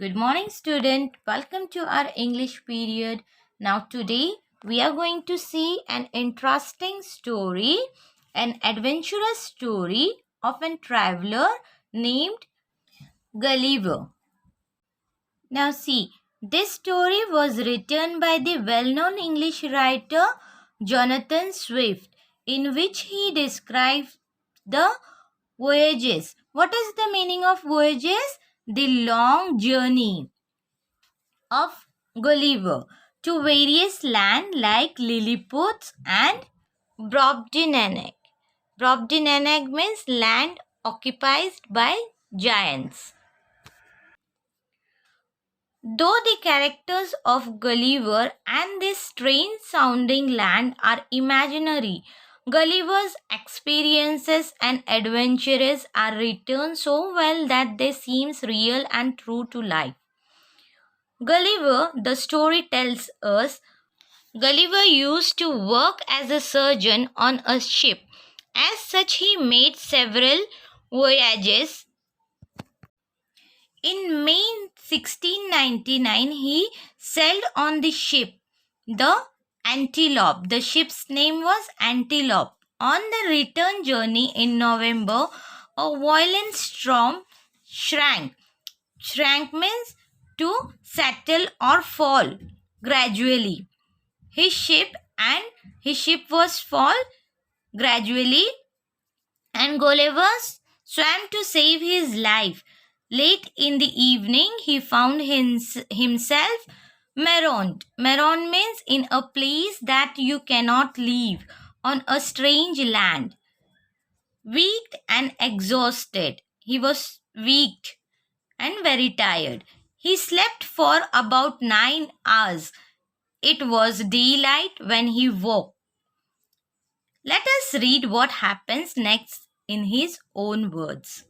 Good morning, student. Welcome to our English period. Now, today we are going to see an interesting story, an adventurous story of a traveler named Gulliver. Now, see, this story was written by the well known English writer Jonathan Swift, in which he describes the voyages. What is the meaning of voyages? The long journey of Gulliver to various lands like Lilliput and Brobdingnag. Brobdingnag means land occupied by giants. Though the characters of Gulliver and this strange sounding land are imaginary, Gulliver's experiences and adventures are written so well that they seem real and true to life. Gulliver, the story tells us, Gulliver used to work as a surgeon on a ship. As such, he made several voyages. In May 1699, he sailed on the ship, the Antelope. The ship's name was Antelope. On the return journey in November, a violent storm shrank. Shrank means to settle or fall gradually. His ship was fall gradually, and Gulliver swam to save his life. Late in the evening, he found himself marooned. Marooned means in a place that you cannot leave, on a strange land. Weak and exhausted. He was weak and very tired. He slept for about 9 hours. It was daylight when he woke. Let us read what happens next in his own words.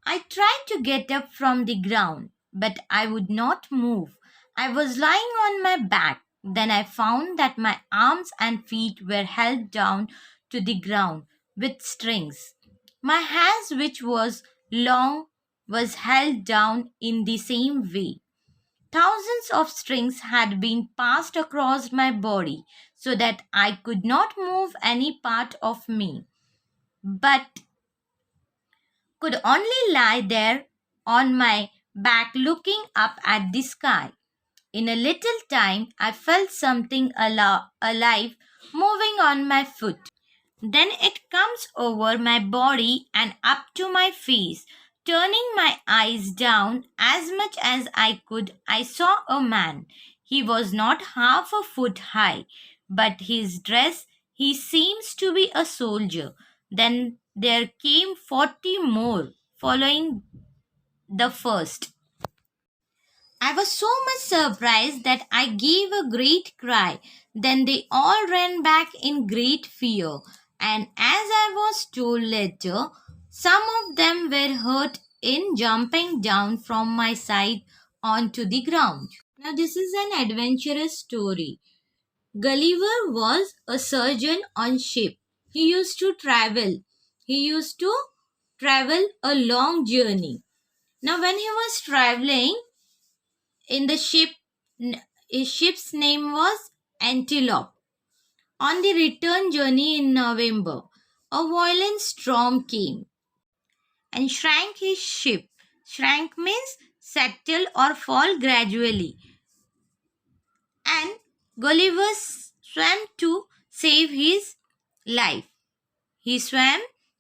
I tried to get up from the ground, but I would not move. I was lying on my back. Then I found that my arms and feet were held down to the ground with strings. My hands, which was long, was held down in the same way. Thousands of strings had been passed across my body so that I could not move any part of me, but could only lie there on my back looking up at the sky. In a little time, I felt something alive moving on my foot. Then it comes over my body and up to my face. Turning my eyes down as much as I could, I saw a man. He was not half a foot high, but his dress, he seems to be a soldier. Then there came 40 more, following the first. I was so much surprised that I gave a great cry. Then they all ran back in great fear. And as I was told later, some of them were hurt in jumping down from my side onto the ground. Now, this is an adventurous story. Gulliver was a surgeon on ship. He used to travel. He used to travel a long journey. Now, when he was traveling, in the ship, his ship's name was Antelope. On the return journey in November, a violent storm came and shrank his ship. Shrank means settle or fall gradually. And Gulliver swam to save his life. He swam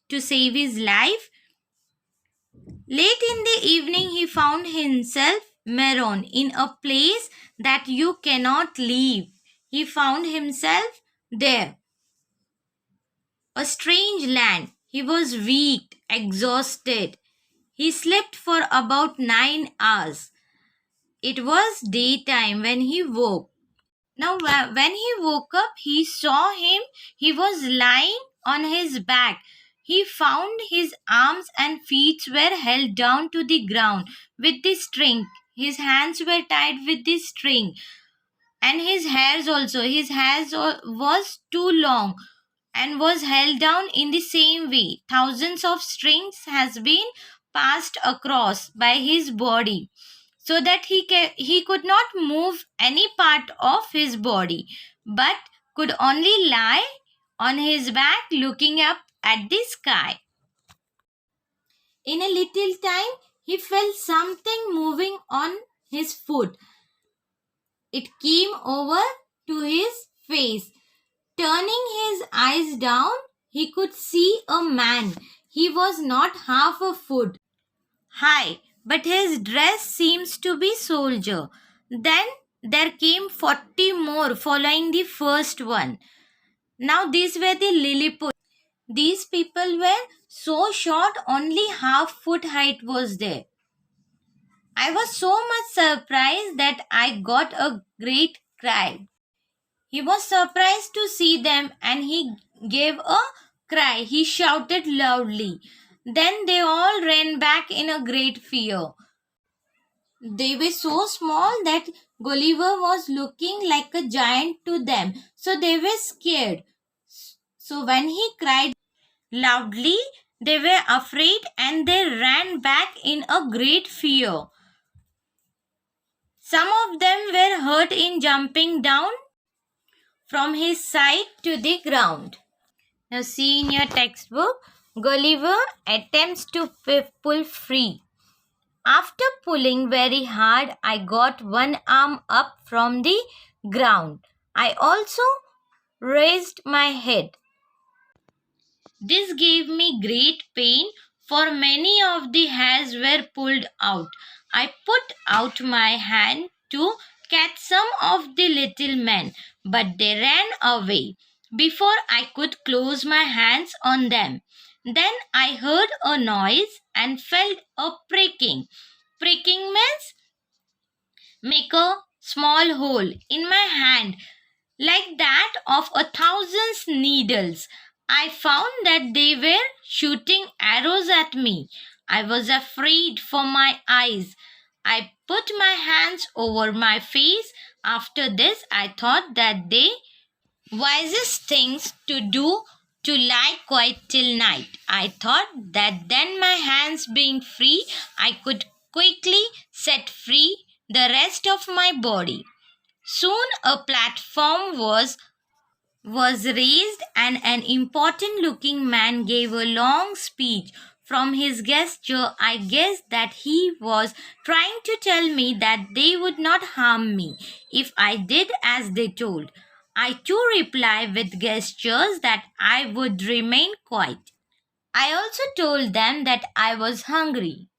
to save his life. Late in the evening, he found himself marooned in a place that you cannot leave. He found himself there, a strange land. He was weak, exhausted. He slept for about 9 hours. It was daytime when he woke. Now, when he woke up, he saw him. He was lying on his back. He found his arms and feet were held down to the ground with the string. His hands were tied with the string. And his hairs also. His hairs was too long and was held down in the same way. Thousands of strings has been passed across by his body so that he could not move any part of his body but could only lie on his back looking up at the sky. In a little time, he felt something moving on his foot. It came over to his face. Turning his eyes down, he could see a man. He was not half a foot high, but his dress seems to be soldier. Then there came 40 more following the first one. Now these were the Lilliput. These people were so short, only half foot height was there. I was so much surprised that I got a great cry. He was surprised to see them and he gave a cry. He shouted loudly. Then they all ran back in a great fear. They were so small that Gulliver was looking like a giant to them. So they were scared. So when he cried loudly, they were afraid and they ran back in a great fear. Some of them were hurt in jumping down from his side to the ground. Now see in your textbook, Gulliver attempts to pull free. After pulling very hard, I got one arm up from the ground. I also raised my head. This gave me great pain, for many of the hairs were pulled out. I put out my hand to catch some of the little men, but they ran away before I could close my hands on them. Then I heard a noise and felt a pricking. Pricking means make a small hole in my hand like that of 1,000 needles. I found that they were shooting arrows at me. I was afraid for my eyes. I put my hands over my face. After this, I thought that the wisest things to do to lie quiet till night. I thought that then my hands being free, I could quickly set free the rest of my body. Soon a platform was raised and an important looking man gave a long speech. From his gesture, I guessed that he was trying to tell me that they would not harm me if I did as they told. I too replied with gestures that I would remain quiet. I also told them that I was hungry.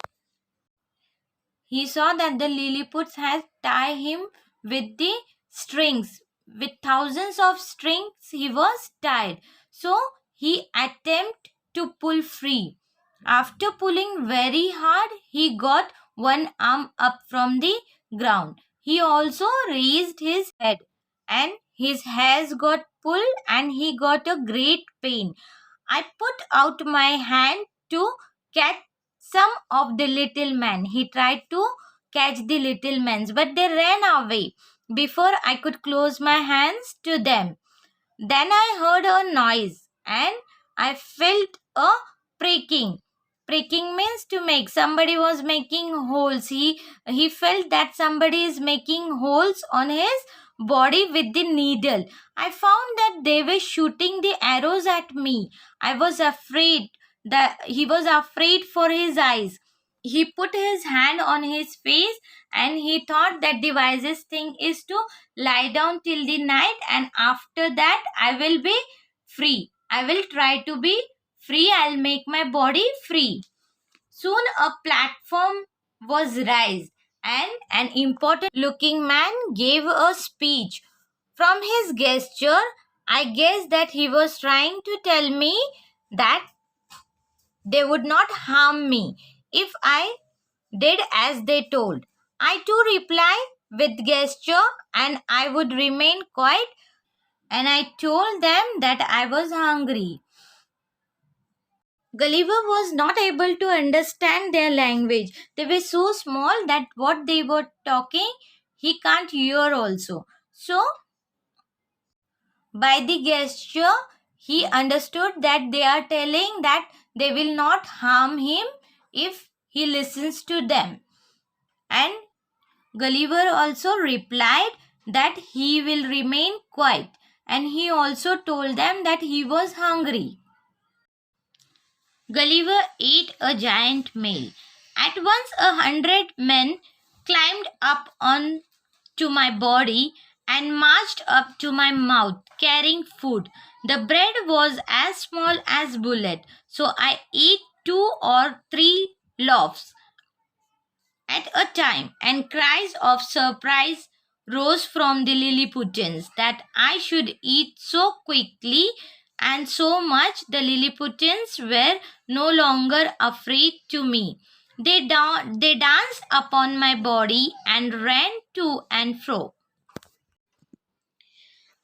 He saw that the Lilliputs had tied him with the strings. With thousands of strings, he was tied. So he attempted to pull free. After pulling very hard, he got one arm up from the ground. He also raised his head and his hairs got pulled and he got a great pain. I put out my hand to catch some of the little men. He tried to catch the little men, but they ran away before I could close my hands to them. Then I heard a noise and I felt a pricking. Pricking means to make. Somebody was making holes. He felt that somebody is making holes on his body with the needle. I found that they were shooting the arrows at me. I was afraid that he was afraid for his eyes. He put his hand on his face and he thought that the wisest thing is to lie down till the night, and after that I will be free. I will try to be free. I'll make my body free. Soon a platform was raised and an important looking man gave a speech. From his gesture, I guessed that he was trying to tell me that they would not harm me if I did as they told. I too replied with gesture and I would remain quiet, and I told them that I was hungry. Gulliver was not able to understand their language. They were so small that what they were talking he can't hear also. So by the gesture he understood that they are telling that they will not harm him if he listens to them. And Gulliver also replied that he will remain quiet, and he also told them that he was hungry. Gulliver ate a giant meal. At once 100 men climbed up on to my body and marched up to my mouth carrying food. The bread was as small as bullet, so I ate 2 or 3 loaves at a time, and cries of surprise rose from the Lilliputians that I should eat so quickly and so much. The Lilliputians were no longer afraid to me. They danced upon my body and ran to and fro.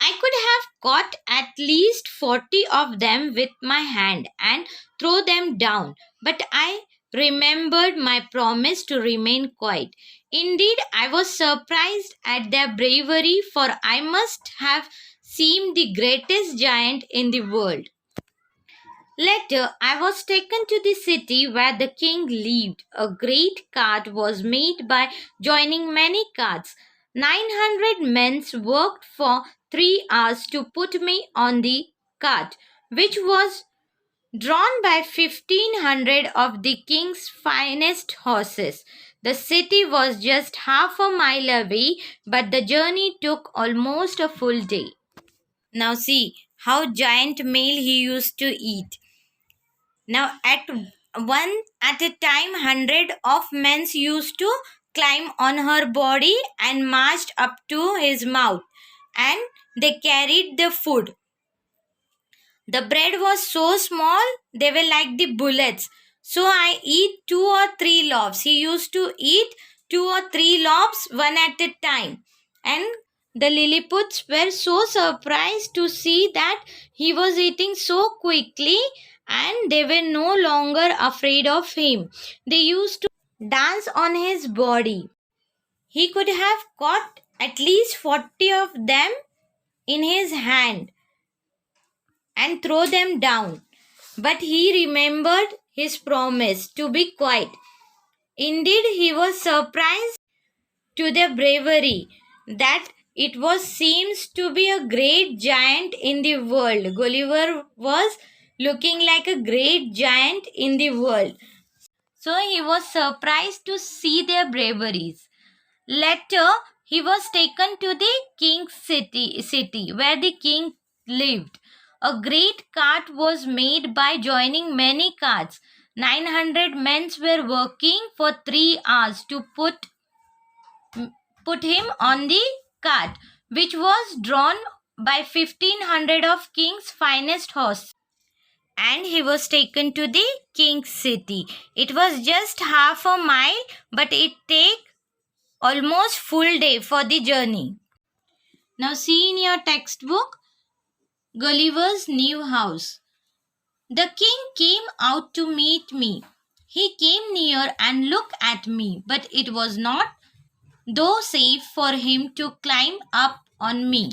I could have caught at least 40 of them with my hand and throw them down, but I remembered my promise to remain quiet. Indeed, I was surprised at their bravery, for I must have seemed the greatest giant in the world. Later, I was taken to the city where the king lived. A great cart was made by joining many carts. 900 men worked for 3 hours to put me on the cart, which was drawn by 1,500 of the king's finest horses. The city was just half a mile away, but the journey took almost a full day. Now, see how giant meal he used to eat. Now, at a time, 100 of men used to climb on her body and marched up to his mouth, and they carried the food. The bread was so small, they were like the bullets. So I eat 2 or 3 loaves. He used to eat 2 or 3 loaves one at a time. And the Lilliputs were so surprised to see that he was eating so quickly, and they were no longer afraid of him. They used to dance on his body. He could have caught at least 40 of them in his hand and throw them down. But he remembered his promise to be quiet. Indeed, he was surprised to their bravery that it was seems to be a great giant in the world. Gulliver was looking like a great giant in the world. So he was surprised to see their braveries. Later, he was taken to the king's city where the king lived. A great cart was made by joining many carts. 900 men were working for 3 hours to put him on the cart, which was drawn by 1,500 of king's finest horses. And he was taken to the king's city. It was just half a mile, but it take almost full day for the journey. Now see in your textbook Gulliver's new house. The king came out to meet me. He came near and looked at me, but it was not though safe for him to climb up on me.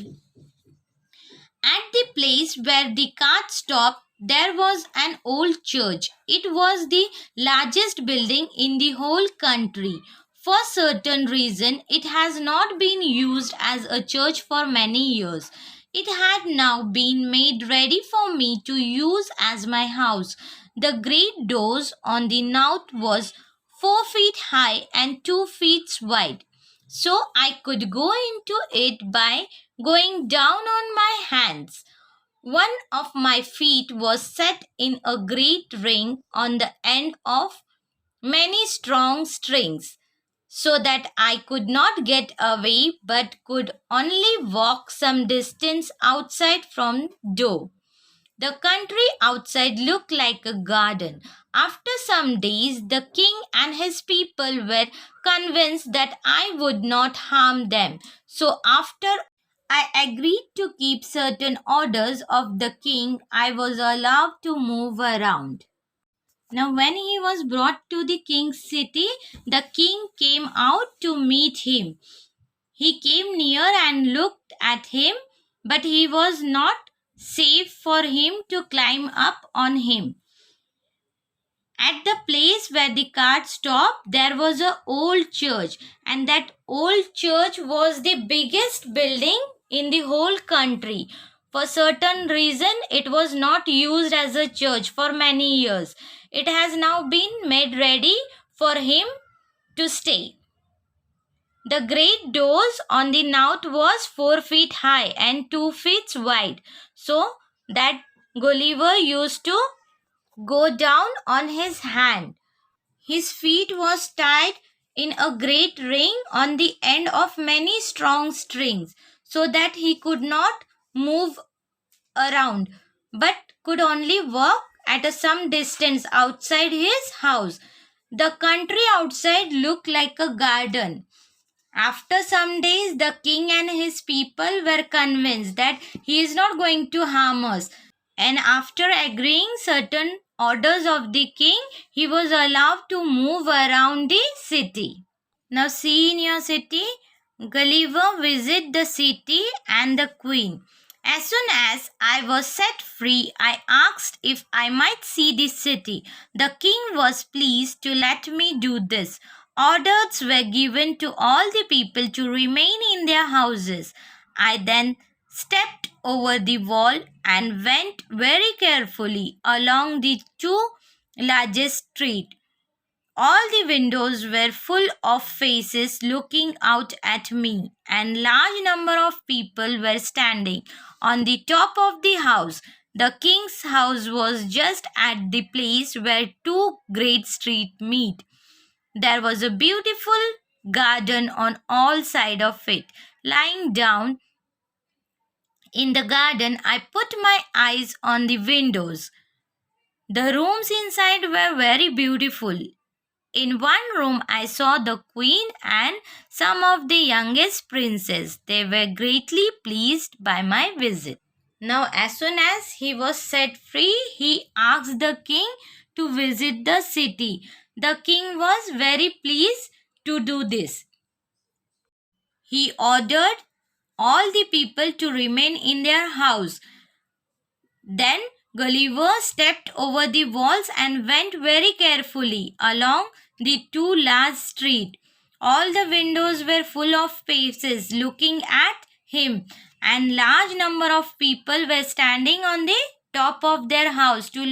At the place where the cart stopped, there was an old church. It was the largest building in the whole country. For certain reason, it has not been used as a church for many years. It had now been made ready for me to use as my house. The great doors on the north was 4 feet high and 2 feet wide, so I could go into it by going down on my hands. One of my feet was set in a great ring on the end of many strong strings, so that I could not get away but could only walk some distance outside from door. The country outside looked like a garden. After some days, the king and his people were convinced that I would not harm them. So, after I agreed to keep certain orders of the king, I was allowed to move around. Now, when he was brought to the king's city, the king came out to meet him. He came near and looked at him, but he was not safe for him to climb up on him. At the place where the cart stopped, there was a old church, and that old church was the biggest building in the whole country. For certain reason, it was not used as a church for many years. It has now been made ready for him to stay. The great doors on the knout was 4 feet high and 2 feet wide, so that Gulliver used to go down on his hand. His feet was tied in a great ring on the end of many strong strings, so that he could not move around, but could only walk at some distance outside his house. The country outside looked like a garden. After some days, the king and his people were convinced that he is not going to harm us. And after agreeing certain orders of the king, he was allowed to move around the city. Now see in your city, Gulliver visit the city and the queen. As soon as I was set free, I asked if I might see the city. The king was pleased to let me do this. Orders were given to all the people to remain in their houses. I then stepped over the wall and went very carefully along the two largest streets. All the windows were full of faces looking out at me, and large number of people were standing on the top of the house. The king's house was just at the place where two great streets meet. There was a beautiful garden on all sides of it. Lying down in the garden, I put my eyes on the windows. The rooms inside were very beautiful. In one room, I saw the queen and some of the youngest princes. They were greatly pleased by my visit. Now, as soon as he was set free, he asked the king to visit the city. The king was very pleased to do this. He ordered all the people to remain in their house. Then Gulliver stepped over the walls and went very carefully along the two large streets. All the windows were full of faces looking at him, and large number of people were standing on the top of their house to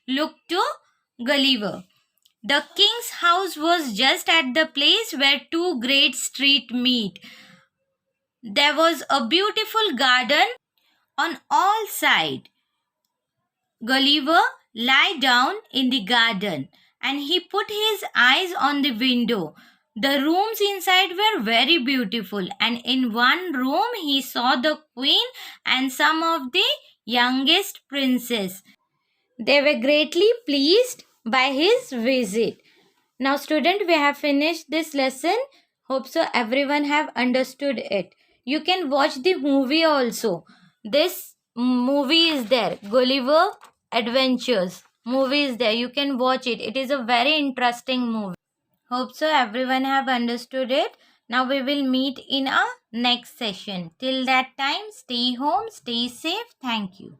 look to Gulliver. The king's house was just at the place where two great streets meet. There was a beautiful garden on all sides. Gulliver lay down in the garden and he put his eyes on the window. The rooms inside were very beautiful, and in one room he saw the queen and some of the youngest princes. They were greatly pleased by his visit. Now, student, we have finished this lesson. Hope so everyone have understood it. You can watch the movie also. This movie is there, Gulliver Adventures movie is there. You can watch it. It is a very interesting movie. Hope so everyone have understood it. Now we will meet in a next session. Till that time, stay home, stay safe. Thank you.